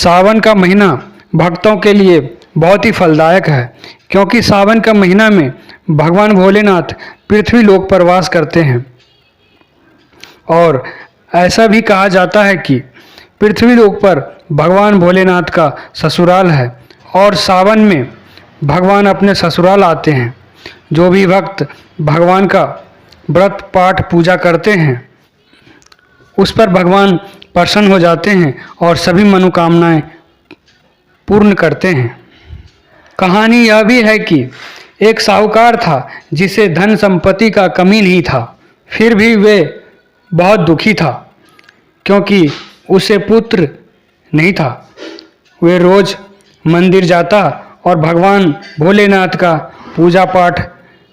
सावन का महीना भक्तों के लिए बहुत ही फलदायक है, क्योंकि सावन का महीना में भगवान भोलेनाथ पृथ्वी लोक पर वास करते हैं। और ऐसा भी कहा जाता है कि पृथ्वी लोक पर भगवान भोलेनाथ का ससुराल है और सावन में भगवान अपने ससुराल आते हैं। जो भी भक्त भगवान का व्रत पाठ पूजा करते हैं उस पर भगवान प्रसन्न हो जाते हैं और सभी मनोकामनाएं पूर्ण करते हैं। कहानी यह भी है कि एक साहूकार था जिसे धन संपत्ति का कमी नहीं था, फिर भी वे बहुत दुखी था क्योंकि उसे पुत्र नहीं था। वे रोज मंदिर जाता और भगवान भोलेनाथ का पूजा पाठ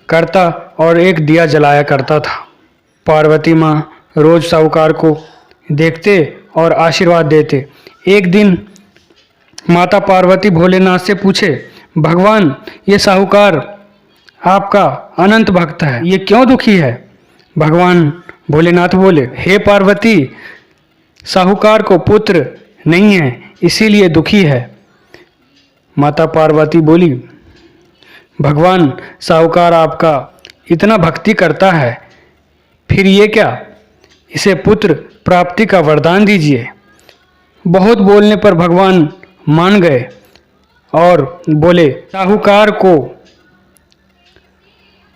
करता और एक दिया जलाया करता था। पार्वती माँ रोज साहूकार को देखते और आशीर्वाद देते। एक दिन माता पार्वती भोलेनाथ से पूछे, भगवान ये साहूकार आपका अनंत भक्त है, ये क्यों दुखी है? भगवान भोलेनाथ बोले, हे पार्वती, साहूकार को पुत्र नहीं है इसीलिए दुखी है। माता पार्वती बोली, भगवान साहूकार आपका इतना भक्ति करता है, फिर ये क्या, इसे पुत्र प्राप्ति का वरदान दीजिए। बहुत बोलने पर भगवान मान गए और बोले, साहूकार को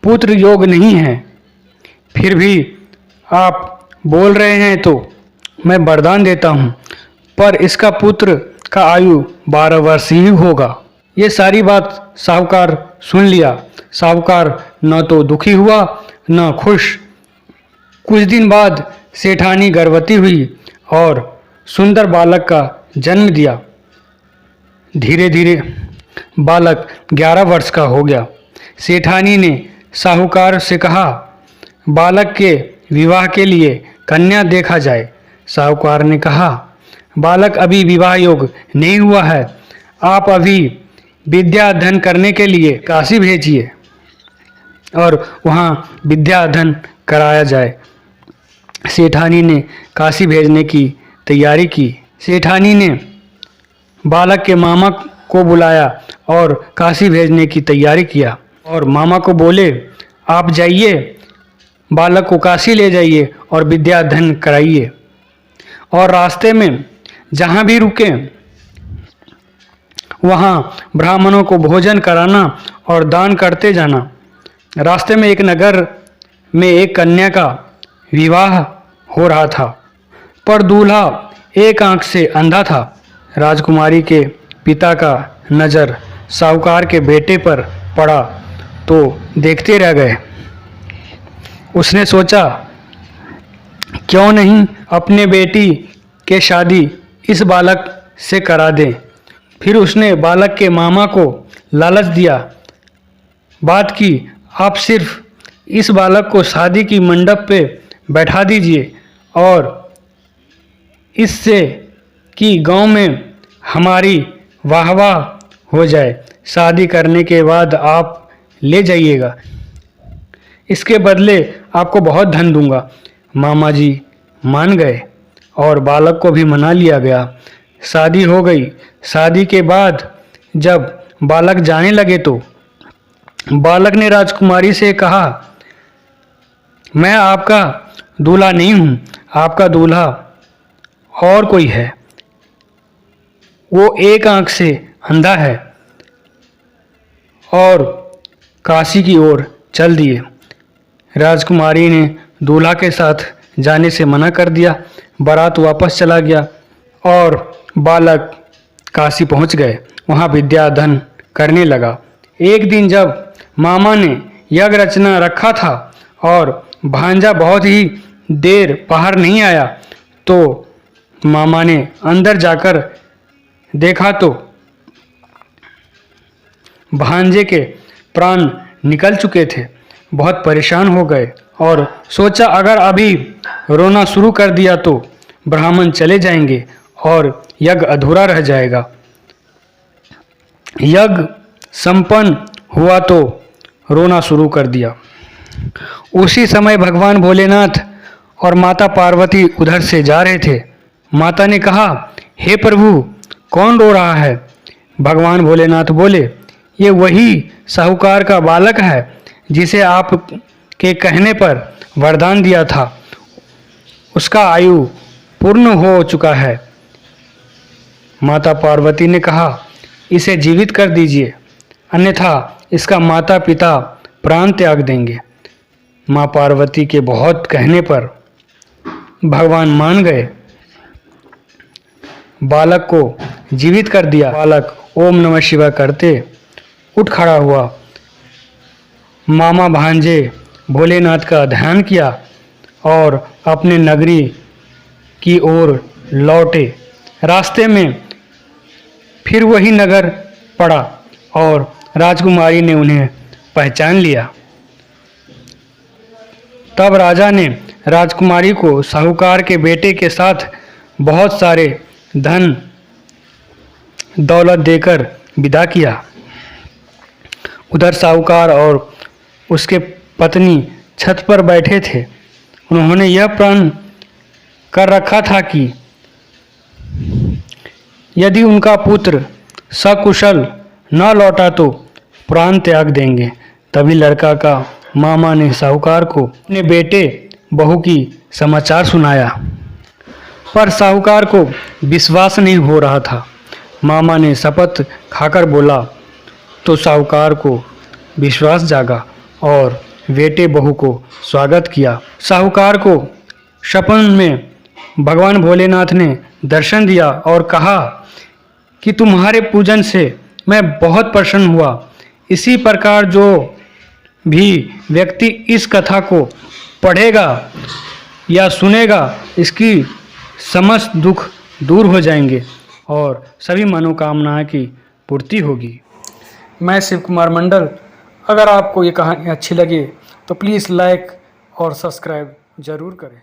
पुत्र योग नहीं है, फिर भी आप बोल रहे हैं तो मैं वरदान देता हूँ, पर इसका पुत्र का आयु 12 वर्ष ही होगा। ये सारी बात साहूकार सुन लिया। साहूकार न तो दुखी हुआ न खुश। कुछ दिन बाद सेठानी गर्भवती हुई और सुंदर बालक का जन्म दिया। धीरे धीरे बालक 11 वर्ष का हो गया। सेठानी ने साहूकार से कहा, बालक के विवाह के लिए कन्या देखा जाए। साहूकार ने कहा, बालक अभी विवाह योग नहीं हुआ है, आप अभी विद्या अध्ययन करने के लिए काशी भेजिए और वहाँ विद्या अध्ययन कराया जाए। सेठानी ने काशी भेजने की तैयारी की। सेठानी ने बालक के मामा को बुलाया और काशी भेजने की तैयारी किया और मामा को बोले, आप जाइए, बालक को काशी ले जाइए और विद्या अध्ययन कराइए और रास्ते में जहाँ भी रुके वहाँ ब्राह्मणों को भोजन कराना और दान करते जाना। रास्ते में एक नगर में एक कन्या का विवाह हो रहा था, पर दूल्हा एक आंख से अंधा था। राजकुमारी के पिता का नज़र साहूकार के बेटे पर पड़ा तो देखते रह गए। उसने सोचा, क्यों नहीं अपने बेटी के शादी इस बालक से करा दें। फिर उसने बालक के मामा को लालच दिया, बात की, आप सिर्फ इस बालक को शादी की मंडप पे बैठा दीजिए और इससे कि गांव में हमारी वाहवाह हो जाए। शादी करने के बाद आप ले जाइएगा, इसके बदले आपको बहुत धन दूंगा। मामा जी मान गए और बालक को भी मना लिया गया। शादी हो गई। शादी के बाद जब बालक जाने लगे तो बालक ने राजकुमारी से कहा, मैं आपका दूल्हा नहीं हूँ, आपका दूल्हा और कोई है, वो एक आंख से अंधा है। और काशी की ओर चल दिए। राजकुमारी ने दूल्हा के साथ जाने से मना कर दिया। बारात वापस चला गया और बालक काशी पहुंच गए। वहां विद्या अध्ययन करने लगा। एक दिन जब मामा ने यज्ञ रचना रखा था और भांजा बहुत ही देर बाहर नहीं आया तो मामा ने अंदर जाकर देखा तो भांजे के प्राण निकल चुके थे। बहुत परेशान हो गए और सोचा, अगर अभी रोना शुरू कर दिया तो ब्राह्मण चले जाएंगे और यज्ञ अधूरा रह जाएगा। यज्ञ संपन्न हुआ तो रोना शुरू कर दिया। उसी समय भगवान भोलेनाथ और माता पार्वती उधर से जा रहे थे। माता ने कहा, हे प्रभु, कौन रो रहा है? भगवान भोलेनाथ बोले, ये वही साहूकार का बालक है जिसे आप के कहने पर वरदान दिया था। उसका आयु पूर्ण हो चुका है। माता पार्वती ने कहा, इसे जीवित कर दीजिए, अन्यथा इसका माता पिता प्राण त्याग देंगे। माँ पार्वती के बहुत कहने पर भगवान मान गए। बालक को जीवित कर दिया। बालक ओम नमः शिवाय करते उठ खड़ा हुआ। मामा भांजे भोलेनाथ का ध्यान किया और अपने नगरी की ओर लौटे। रास्ते में फिर वही नगर पड़ा और राजकुमारी ने उन्हें पहचान लिया। तब राजा ने राजकुमारी को साहूकार के बेटे के साथ बहुत सारे धन दौलत देकर विदा किया। उधर साहूकार और उसके पत्नी छत पर बैठे थे। उन्होंने यह प्रण कर रखा था कि यदि उनका पुत्र सकुशल न लौटा तो प्राण त्याग देंगे। तभी लड़का का मामा ने साहूकार को अपने बेटे बहू की समाचार सुनाया, पर साहूकार को विश्वास नहीं हो रहा था। मामा ने शपथ खाकर बोला तो साहूकार को विश्वास जागा और बेटे बहू को स्वागत किया। साहूकार को सपन में भगवान भोलेनाथ ने दर्शन दिया और कहा कि तुम्हारे पूजन से मैं बहुत प्रसन्न हुआ। इसी प्रकार जो भी व्यक्ति इस कथा को पढ़ेगा या सुनेगा, इसकी समस्त दुख दूर हो जाएंगे और सभी मनोकामनाएं की पूर्ति होगी। मैं शिव कुमार मंडल। अगर आपको ये कहानी अच्छी लगे तो प्लीज़ लाइक और सब्सक्राइब ज़रूर करें।